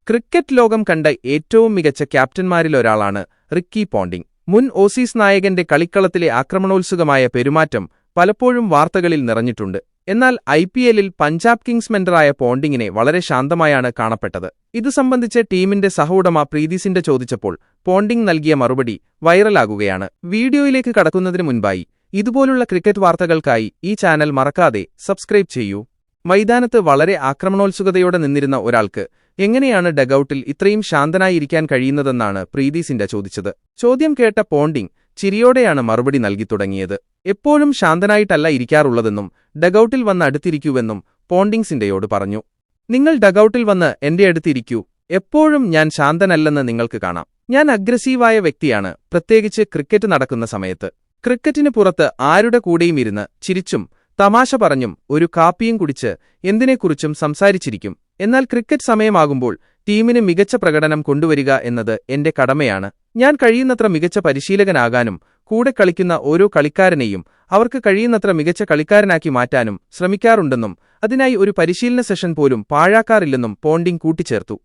Cricket ലോകം കണ്ട ഏറ്റവും മികച്ച ക്യാപ്റ്റന്മാരിലൊരാളാണ് റിക്കി പോണ്ടിംഗ്. മുൻ ഓസീസ് നായകന്റെ കളിക്കളത്തിലെ ആക്രമണോത്സുകമായ പെരുമാറ്റം പലപ്പോഴും വാർത്തകളിൽ നിറഞ്ഞിട്ടുണ്ട്. എന്നാൽ IPLൽ പഞ്ചാബ് കിങ്സ് മെന്ററായ പോണ്ടിങ്ങിനെ വളരെ ശാന്തമായാണ് കാണപ്പെട്ടത്. ഇതു സംബന്ധിച്ച് ടീമിന്റെ സഹഉടമ പ്രീതി സിൻഡ ചോദിച്ചപ്പോൾ പോണ്ടിംഗ് നൽകിയ മറുപടി വൈറലാകുകയാണ്. വീഡിയോയിലേക്ക് കടക്കുന്നതിന് മുൻപായി ഇതുപോലുള്ള ക്രിക്കറ്റ് വാർത്തകൾക്കായി ഈ ചാനൽ മറക്കാതെ സബ്സ്ക്രൈബ് ചെയ്യൂ. മൈതാനത്ത് വളരെ ആക്രമണോത്സുകതയോടെ നിന്നിരുന്ന ഒരാൾക്ക് എങ്ങനെയാണ് ഡഗൌട്ടിൽ ഇത്രയും ശാന്തനായിരിക്കാൻ കഴിയുന്നതെന്നാണ് പ്രീതി സിൻഡ ചോദിച്ചത്. ചോദ്യം കേട്ട പോണ്ടിംഗ് ചിരിയോടെയാണ് മറുപടി നൽകിത്തുടങ്ങിയത്. എപ്പോഴും ശാന്തനായിട്ടല്ല ഇരിക്കാറുള്ളതെന്നും ഡഗൌട്ടിൽ വന്ന് അടുത്തിരിക്കൂവെന്നും പോണ്ടിംഗ് സിൻഡയോട് പറഞ്ഞു. നിങ്ങൾ ഡഗൌട്ടിൽ വന്ന് എന്റെ അടുത്തിരിക്കൂ. എപ്പോഴും ഞാൻ ശാന്തനല്ലെന്ന് നിങ്ങൾക്ക് കാണാം. ഞാൻ അഗ്രസീവായ വ്യക്തിയാണ്, പ്രത്യേകിച്ച് ക്രിക്കറ്റ് നടക്കുന്ന സമയത്ത്. ക്രിക്കറ്റിന് പുറത്ത് ആരുടെ കൂടെയും ഇരുന്ന് ചിരിച്ചും തമാശ പറഞ്ഞും ഒരു കാപ്പിയും കുടിച്ച് എന്തിനെക്കുറിച്ചും സംസാരിച്ചിരിക്കും. എന്നാൽ ക്രിക്കറ്റ് സമയമാകുമ്പോൾ ടീമിന് മികച്ച പ്രകടനം കൊണ്ടുവരിക എന്നത് എന്റെ കടമയാണ്. ഞാൻ കഴിയുന്നത്ര മികച്ച പരിശീലകനാകാനും കൂടെ കളിക്കുന്ന ഓരോ കളിക്കാരനെയും അവർക്ക് കഴിയുന്നത്ര മികച്ച കളിക്കാരനാക്കി മാറ്റാനും ശ്രമിക്കാറുണ്ടെന്നും അതിനായി ഒരു പരിശീലന സെഷൻ പോലും പാഴാക്കാറില്ലെന്നും പോണ്ടിംഗ് കൂട്ടിച്ചേർത്തു.